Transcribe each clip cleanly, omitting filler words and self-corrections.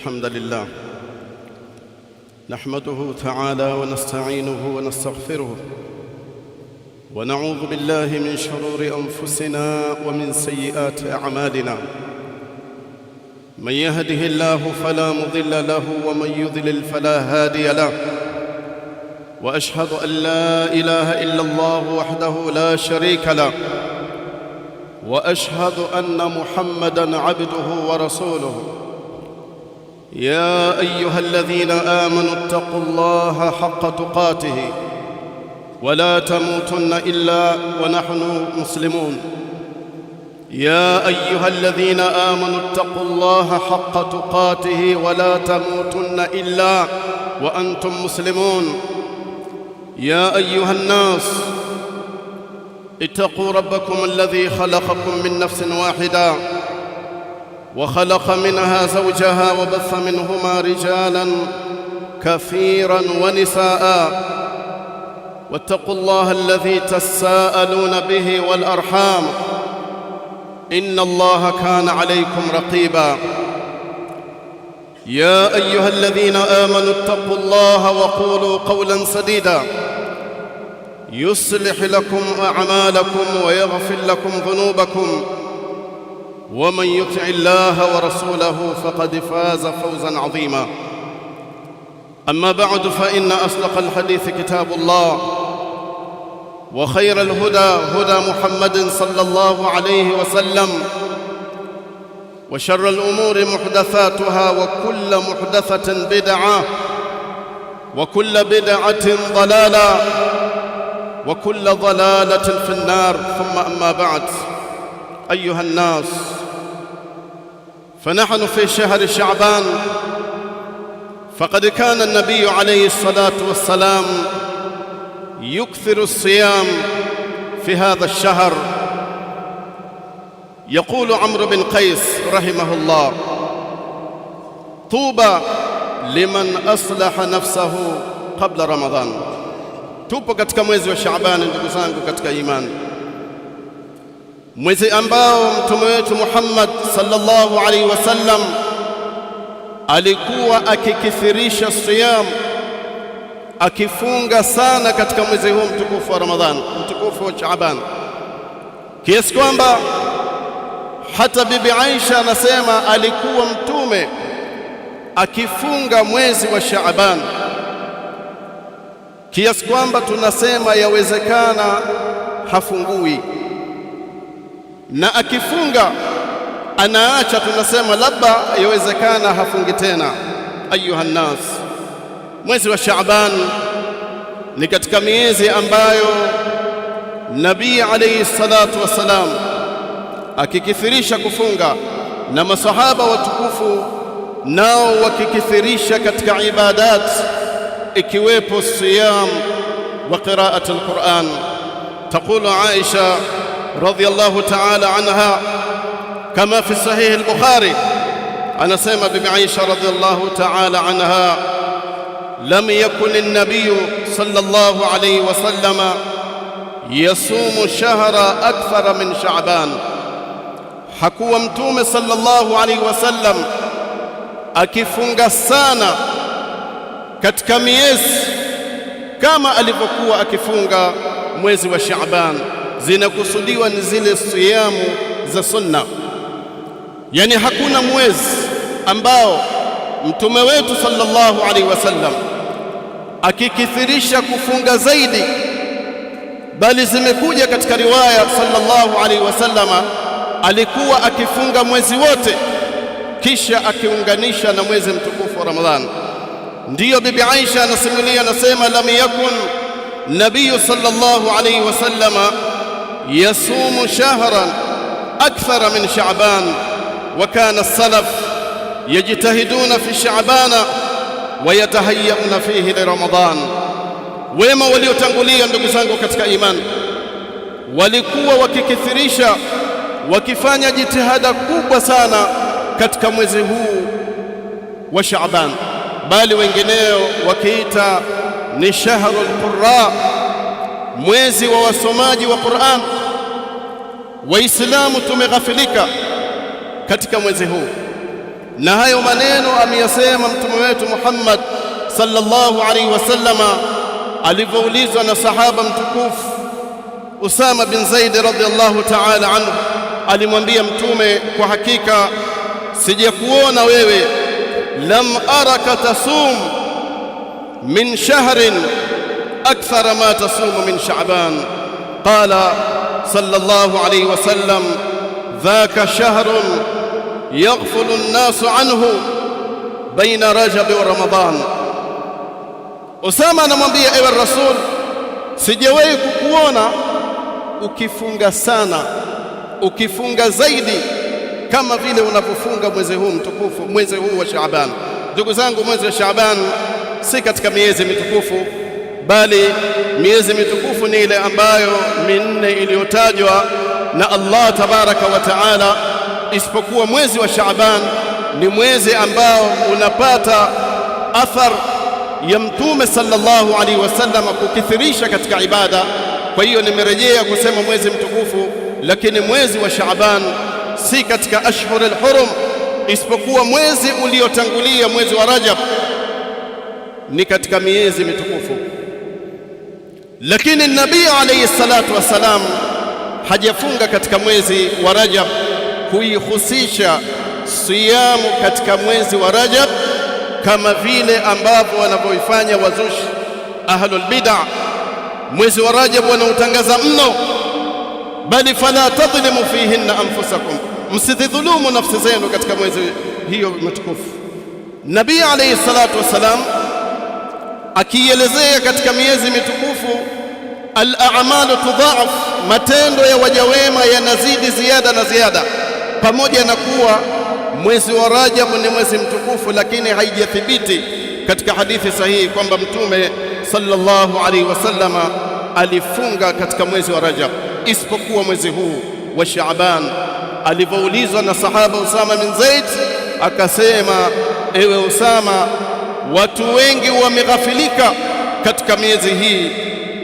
الحمد لله نحمده تعالى ونستعينه ونستغفره ونعوذ بالله من شرور أنفسنا ومن سيئات أعمالنا. من يهده الله فلا مضل له ومن يضلل فلا هادي له، وأشهد أن لا إله إلا الله وحده لا شريك له، وأشهد أن محمدًا عبده ورسوله. يا أيها الذين آمنوا اتقوا الله حق تقاته ولا تموتن إلا ونحن مسلمون. يا أيها الذين آمنوا اتقوا الله حق تقاته ولا تموتن إلا وأنتم مسلمون. يا أيها الناس اتقوا ربكم الذي خلقكم من نفس واحدة وخلق منها زوجها وبث منهما رجالا كثيرا ونساء، واتقوا الله الذي تساءلون به والأرحام إن الله كان عليكم رقيبا. يا أيها الذين آمنوا اتقوا الله وقولوا قولا سديدا يصلح لكم أعمالكم ويغفر لكم ذنوبكم، ومن يطع الله ورسوله فقد فاز فوزا عظيما. أما بعد، فإن أصدق الحديث كتاب الله، وخير الهدى هدى محمد صلى الله عليه وسلم، وشر الأمور محدثاتها، وكل محدثة بدعة، وكل بدعة ضلالة، وكل ضلالة في النار. ثم أما بعد، أيها الناس، فنحن في شهر شعبان، فقد كان النبي عليه الصلاة والسلام يكثر الصيام في هذا الشهر. يقول عمرو بن قيس رحمه الله: طوبى liman aslaha nafsahu qabla Ramadhan. Tupo katika mwezi wa Shaaban, ndugu zangu katika imani, mwezi ambao mtume wetu Muhammad sallallahu alaihi wasallam alikuwa akikithirisha siyam, akifunga sana katika mwezi huu mtukufu wa Ramadhan, mtukufu wa Shaaban, kiasi kwamba hata bibi Aisha anasema alikuwa mtume akifunga mwezi wa Shaaban kiasi kwamba tunasema yawezekana hafungui, na akifunga anaacha, tunasema labda yawezekana hafungi tena. Ayuha nnas, mwezi wa Shaaban ni katika miezi ambayo Nabii alayhi salatu wassalam akikithirisha kufunga, na masahaba watukufu nao wakikithirisha katika ibadat, ikiwepo siyam wa qiraat al-Quran. Taqulu Aisha radhiyallahu ta'ala anha kama fi sahih al-Bukhari, anasema bibi Aisha radhiyallahu ta'ala anha: lam yakun an-nabiy sallallahu alayhi wa sallama yasumu shahra akthara min Sha'ban. Hakuwa mtume sallallahu alayhi wa sallam akifunga sana katika miezi kama alivyokuwa akifunga mwezi wa Shaaban. Zinakusudiwa ni zile siyamu za sunna, yani hakuna mwezi ambao mtume wetu sallallahu alaihi wasallam akikithirisha kufunga zaidi, bali zimekuja katika riwaya sallallahu alaihi wasallama alikuwa akifunga mwezi wote kisha akiunganisha na mwezi mtukufu wa Ramadhan. Ndiyo bibi Aisha anasimulia, anasema: lam yakun nabiy sallallahu alayhi wasallama yasumu shahran akthara min Sha'ban, wa kana as-salaf yajtahiduna fi Sha'bana wa yatahayyuna fihi li Ramadan. Wema waliotangulia, ndugu zangu katika imani, walikuwa wakikithirisha, wakifanya jitihada kubwa sana katika mwezi huu wa Shaaban, bali wengineo wakiita ni shahrul qurra, mwezi wa wasomaji wa Qur'an. Waislamu tumeghafilika katika mwezi huu, na hayo maneno ameyasema mtume wetu Muhammad sallallahu alaihi wasallama alivyoulizwa na sahaba mtukufu Usama bin Zaid radhiyallahu ta'ala anhu. Alimwambia mtume, kwa hakika sijakuona wewe, lam araka tasum min shahrin akthara ma tasumu min Sha'ban. Qala sallallahu alayhi wasallam, dhaka shahrun yaghfulu an-nasu anhu baina Rajab wa Ramadan. Usama anamwambia, ewe Rasul, sijawahi kukuona ukifunga sana, ukifunga zaidi kama vile unapofunga mwezi huu mtukufu, mwezi huu wa Shaaban. Ndugu zangu, mwezi wa Shaaban si katika miezi mitukufu, bali miezi mitukufu ni ile ambayo minne iliyotajwa na Allah tabaraka wa taala, isipokuwa mwezi wa Shaaban ni mwezi ambao unapata athar ya Mtume sallallahu alaihi wasallam kukithirisha katika ibada. Kwa hiyo nimerejea kusema mwezi mtukufu, lakini mwezi wa Shaaban si katika ashhurul hurum, isipokuwa mwezi uliotangulia mwezi wa Rajab ni katika miezi mitukufu. Lakini Nabii alayhi salatu wassalam hajafunga katika mwezi wa Rajab kuihusisha siyamu katika mwezi wa Rajab kama vile ambavyo wanavyoifanya wazushi ahlul bid'ah. Mwezi wa Rajab wanautangaza mno, bali fala tadhlimu fihinna anfusakum, msidhulumu nafsi zenu katika mwezi hiyo mtukufu. Nabii alayhi salatu wassalam akielezea katika miezi mitukufu, al-a'malu tudha'af, matendo ya waja wema yanazidi ziada na ziada, pamoja na kuwa mwezi wa Rajab ni mwezi mtukufu, lakini haijathibiti katika hadithi sahihi kwamba Mtume sallallahu alaihi wasallama alifunga katika mwezi wa Rajab, isipokuwa mwezi huu wa Shaaban. Alivyoulizwa na sahaba Usama bin Zaid akasema, ewe Usama, watu wengi wameghafilika katika miezi hii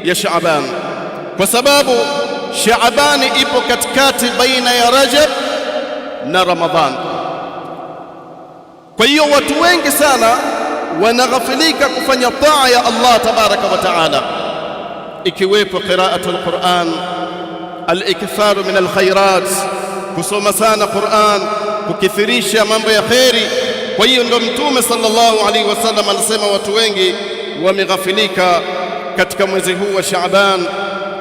ya Shaaban, kwa sababu Shaabani ipo katikati baina ya Rajab na Ramadhan. Kwa hiyo watu wengi sana wanaghafilika kufanya taa ya Allah tabaraka wa taala, ikiwepo qira'atul Qur'an, al-iktharu min al-khairat, kusoma sana Qur'an, kukithirisha mambo ya kheri. Kwa hiyo ndo Mtume sallallahu alaihi wasallam anasema watu wengi wameghafilika katika mwezi huu wa Shaaban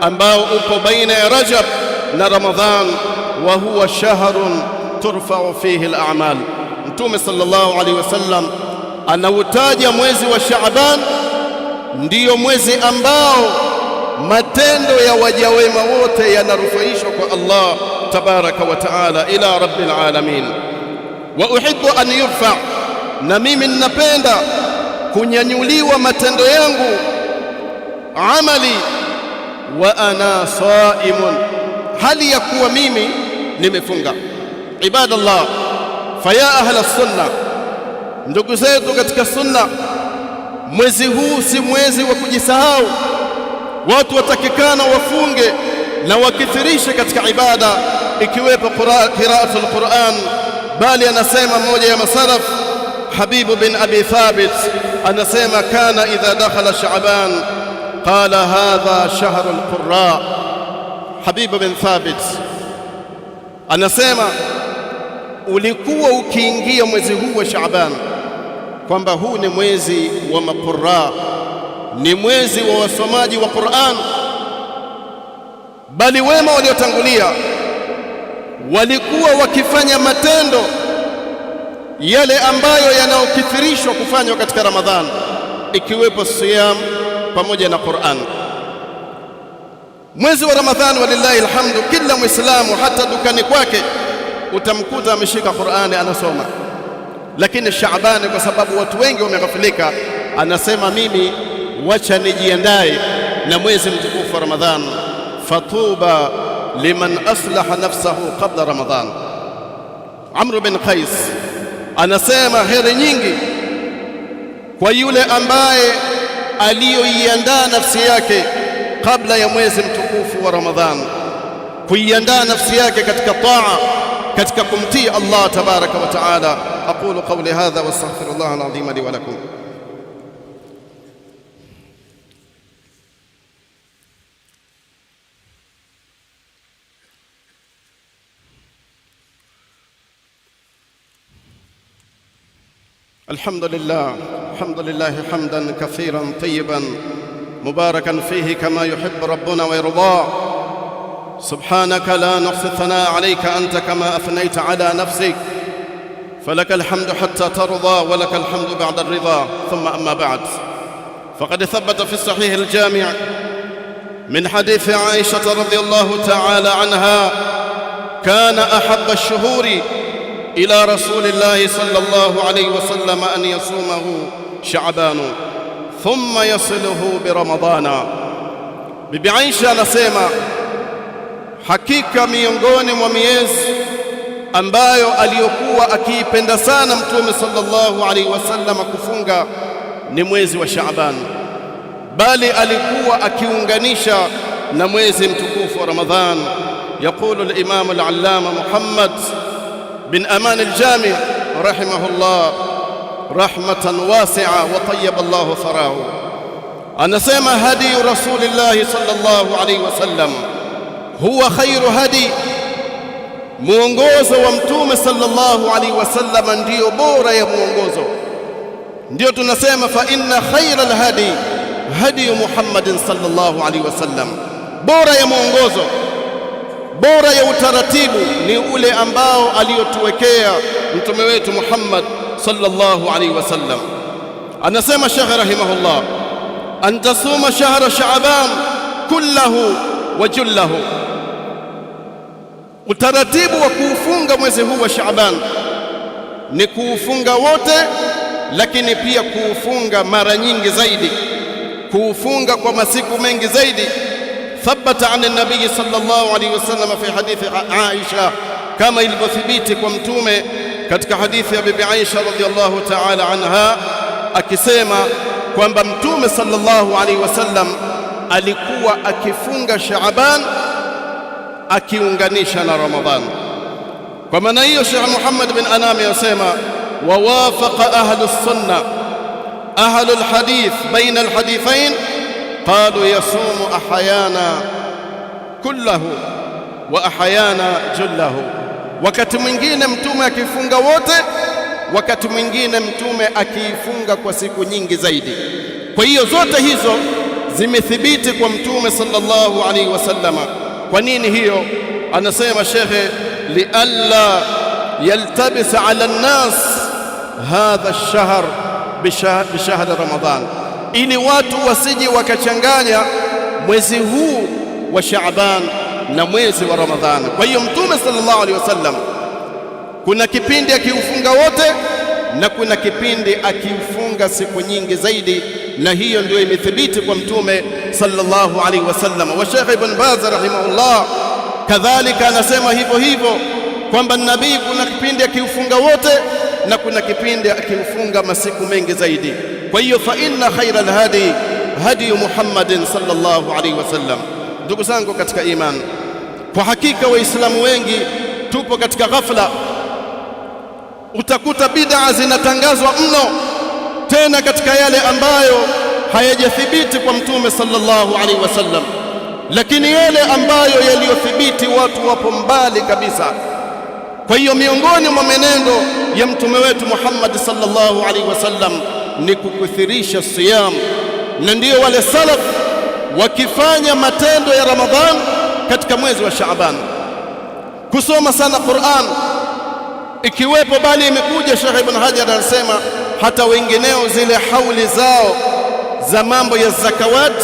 ambao upo baina ya Rajab na Ramadhan, wa huwa shahrun turfa'u fihi al-a'mal. Mtume sallallahu alaihi wasallam anautaja mwezi wa Shaaban ndiyo mwezi ambao matendo ya waja wema wote yanarufaishwa kwa Allah tabaraka wa taala ila rabbil alamin. Wa uhibbu an yurfa, na mimi ninapenda kunyanyuliwa matendo yangu, amali wa ana saimun, hali ya kuwa mimi nimefunga. Ibadallah, faya ahla sunna, ndugu zetu katika sunna, mwezi huu si mwezi wa kujisahau. Watu watakikana wafunge na wakithirishe katika ibada, ikiwepo qira'atul Qur'an. Bali anasema mmoja ya masalaf, Habibu bin Abi Thabit, anasema kana idha dakhala Sha'ban qala hadha shahrul qurra. Habibu bin Thabit anasema ulikuwa ukiingia mwezi huu wa Shaaban kwamba huu ni mwezi wa maqurra, ni mwezi wa wasomaji wa Qur'an. Bali wema waliotangulia walikuwa wakifanya matendo yale ambayo yanaokithirishwa kufanywa katika Ramadhan, ikiwepo siyam pamoja na Qur'an. Mwezi wa Ramadhan walillahi alhamdu, kila Muislamu hata dukani kwake utamkuta ameshika Qur'ani anasoma. Lakini Shaabani, kwa sababu watu wengi wameghafilika, anasema mimi wacha nijiandae na mwezi mtukufu wa Ramadhan. Fatuba liman aslaha nafsahu qabla Ramadhan. Amr bin Qais anasema heri nyingi kwa yule ambaye aliyoiandaa nafsi yake kabla ya mwezi mtukufu wa Ramadhan, kuiandaa nafsi yake katika taa, katika kumtii Allah tabaraka wa taala. Aqulu qawli hadha wa astaghfirullah al-azim li wa lakum. الحمد لله حمدا كثيرا طيبا مباركا فيه كما يحب ربنا ويرضى. سبحانك لا نحصي الثناء عليك أنت كما أثنيت على نفسك، فلك الحمد حتى ترضى ولك الحمد بعد الرضا. ثم أما بعد، فقد ثبت في الصحيح الجامع من حديث عائشة رضي الله تعالى عنها: كان أحب الشهور إلى رسول الله صلى الله عليه وسلم أن يصومه شعبان ثم يصله برمضان. Bibi Aisha anasema hakika miongoni mwa miezi ambayo aliyokuwa akiipenda sana Mtume sallallahu alaihi wasallam kufunga ni mwezi wa Shaaban, bali alikuwa akiunganisha na mwezi mtukufu wa Ramadhan. Yaqulu al-Imam al-Allama Muhammad bin Aman al-Jami' rahimahullah rahmatan wasi'a wa tayyaba Allahu tharahu, anasema hadi Rasulillah sallallahu alaihi wasallam huwa khairu hadi, muongozo wa Mtume sallallahu alaihi wasallam ndio bora ya muongozo. Ndio tunasema fa inna khaira al-hadi hadi Muhammadin sallallahu alaihi wasallam, bora ya muongozo, bora ya utaratibu ni ule ambao aliyotuwekea mtume wetu Muhammad sallallahu alaihi wasallam. Anasema Sheikh rahimahullah, an tasuma shahra Shaaban kullahu wa jullahu, utaratibu wa kuufunga mwezi huu wa Shaaban ni kuufunga wote, lakini pia kuufunga mara nyingi zaidi, kuufunga kwa masiku mengi zaidi. ثبت عن النبي صلى الله عليه وسلم في حديث عائشة كما ilivyothibiti kwa mtume katika hadithi ya bibi Aisha radhiallahu ta'ala anha, akisema kwamba mtume sallallahu alaihi wasallam alikuwa akifunga Shaaban akiunganisha na Ramadhan. Kwa maana hiyo Sheikh Muhammad bin Anami yasema wawafaqa ahlu sunna ahlu alhadith baina alhadithain qalu yasumu ahyana kullahu wa ahyana jullahu, wakati mwingine mtume akifunga wote, wakati mwingine mtume akiifunga kwa siku nyingi zaidi. Kwa hiyo zote hizo zimethibiti kwa mtume sallallahu alaihi wasallam. Kwa nini hiyo? Anasema shekhe, lialla yaltabis ala nnas hadha ash-shahr bishahr Ramadhan, ili watu wasije wakachanganya mwezi huu wa Shaaban na mwezi wa Ramadhan. Kwa hiyo mtume sallallahu alaihi wasallam kuna kipindi akiufunga wote na kuna kipindi akiufunga siku nyingi zaidi, na hiyo ndio imethibiti kwa mtume sallallahu alaihi wasallam. Wa Sheikh Ibn Baz rahimahullah kadhalika anasema hivyo hivyo kwamba nabii kuna kipindi akiufunga wote na kuna kipindi akiufunga masiku mengi zaidi. Kwa hiyo fa inna khayra al-hadi hadi Muhammadin sallallahu alaihi wasallam. Ndugu zangu katika imani, kwa hakika waislamu wengi tupo katika ghafla. Utakuta bid'a zinatangazwa mno, tena katika yale ambayo hayajathibiti kwa mtume sallallahu alaihi wasallam, lakini yale ambayo yaliyothibiti watu wapo mbali kabisa. Kwa hiyo miongoni mwa menendo ya mtume wetu Muhammad sallallahu alaihi wasallam ni kukuthirisha siyam, na ndio wale salaf wakifanya matendo ya Ramadhan katika mwezi wa Shaaban, kusoma sana Qur'an ikiwepo, bali imekuja Sheikh Ibn Hajar anasema hata wengineo zile hauli zao za mambo ya zakawat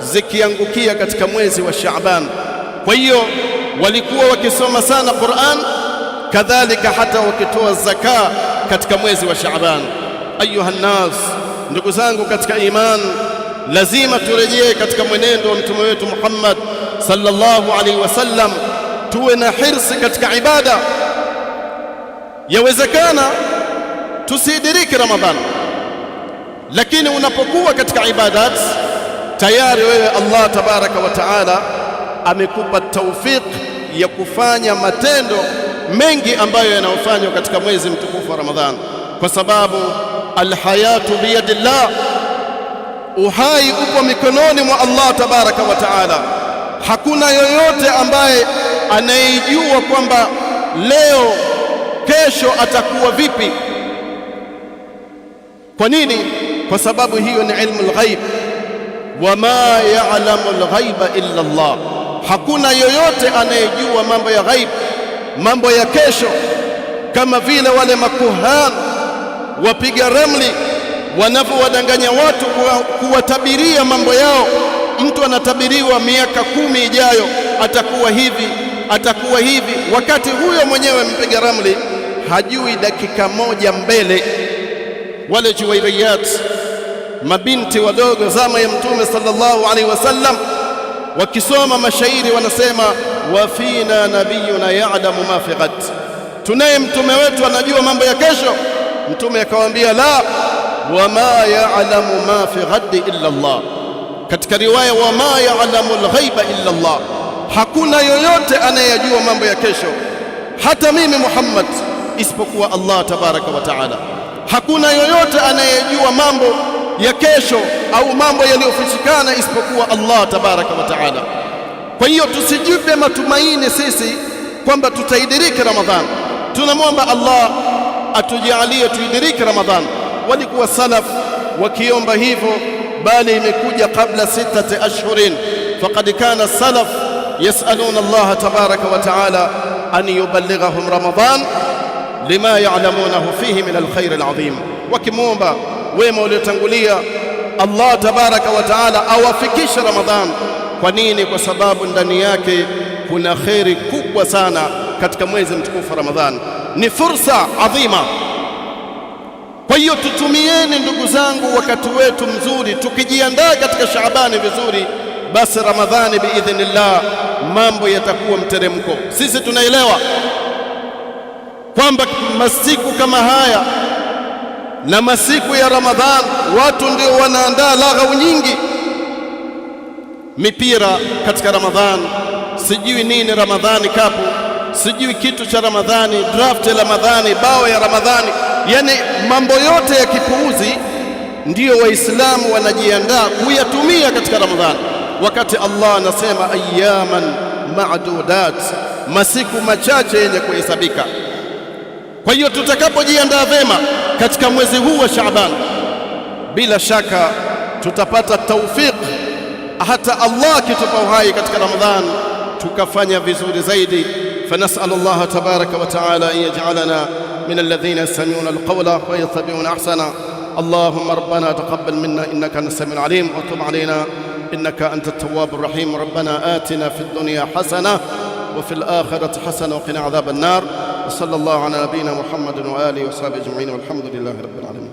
zikiangukia katika mwezi wa Shaaban. Kwa hiyo walikuwa wakisoma sana Qur'an, kadhalika hata wakitoa zaka katika mwezi wa Shaaban. Ayuha nnas, ndugu zangu katika iman, lazima turejee katika mwenendo wa mtume wetu Muhammad sallallahu alaihi wasallam, tuwe na hirsi katika ibada. Yawezekana tusidiriki Ramadhan, lakini unapokuwa katika ibadat tayari wewe Allah tabaraka wa taala amekupa tawfik ya kufanya matendo mengi ambayo yanayofanywa katika mwezi mtukufu wa Ramadhani, kwa sababu alhayatu biyadillah, uhai upo mikononi mwa Allah tabaraka wa taala. Hakuna yoyote ambaye anayejua kwamba leo kesho atakuwa vipi. Kwa nini? Kwa sababu hiyo ni ilmu al-ghaib, wama ya'lamu al-ghaiba illa Allah. Hakuna yoyote anayejua mambo ya ghaib, mambo ya kesho, kama vile wale makuhan wapiga ramli wanavyowadanganya watu kuwatabiria mambo yao. Mtu anatabiriwa miaka 10 ijayo atakuwa hivi, atakuwa hivi, wakati huyo mwenyewe mpiga ramli hajui dakika moja mbele. Wale Juwairiyat, mabinti wadogo zama ya Mtume sallallahu alaihi wasallam, wakisoma mashairi wanasema wa fina nabiyuna ya'lamu ma fi ghad, tunaye mtume wetu anajua mambo ya kesho. Mtume akawaambia la, wama ya'lamu ma fi ghad illa Allah. Katika riwaya wama ya'lamu al-ghaiba illa Allah, hakuna yoyote anayejua mambo ya kesho, hata mimi Muhammad, isipokuwa Allah tabaraka wa taala. Hakuna yoyote anayejua mambo ya kesho au mambo yaliyofichikana isipokuwa Allah tabaraka wa taala. Kwa hiyo tusijipe matumaini sisi kwamba tutaidiriki Ramadhani. Tunamwomba Allah atujalie tuidiriki Ramadhani. Walikuwa salaf wakiomba hivyo, bali imekuja kabla 6 ashhurin. Faqad kana salaf yasaluna Allah tabaraka wa taala an yuballighahum Ramadhan lima ya'lamunahu fihi min alkhair alazim. Wakimwomba wema waliotangulia Allah tabaraka wa taala awafikishe Ramadhan. Kwa nini? Kwa sababu ndani yake kuna khairi kubwa sana katika mwezi mtukufu wa Ramadhan. Ni fursa adhima. Kwa hiyo tutumieni ndugu zangu wakati wetu mzuri, tukijiandaa katika Shaabani vizuri, basi Ramadhani biidhnillah mambo yatakuwa mteremko. Sisi tunaelewa kwamba masiku kama haya na masiku ya Ramadhani watu ndio wanaandaa laghau nyingi, mipira katika Ramadhani, sijui nini Ramadhani kapu, sijui kitu cha Ramadhani, draft ya Ramadhani, bao ya Ramadhani, yani mambo yote ya kipuuzi ndiyo Waislamu wanajiandaa kuyatumia katika Ramadhani, wakati Allah anasema ayyaman ma'dudat, masiku machache yenye kuhesabika. Kwa hiyo tutakapojiandaa vema katika mwezi huu wa Shaaban, bila shaka tutapata tawfik, hata Allah kitupa uhai katika Ramadhan tukafanya vizuri zaidi. فنسأل الله تبارك وتعالى أن يجعلنا من الذين يستمعون القول ويتبعون أحسنه. اللهم ربنا تقبل منا إنك أنت السميع العليم، وتب علينا إنك أنت التواب الرحيم. ربنا آتنا في الدنيا حسنة وفي الآخرة حسنة وقنا عذاب النار. وصلى الله على نبينا محمد وآله وصحبه أجمعين، والحمد لله رب العالمين.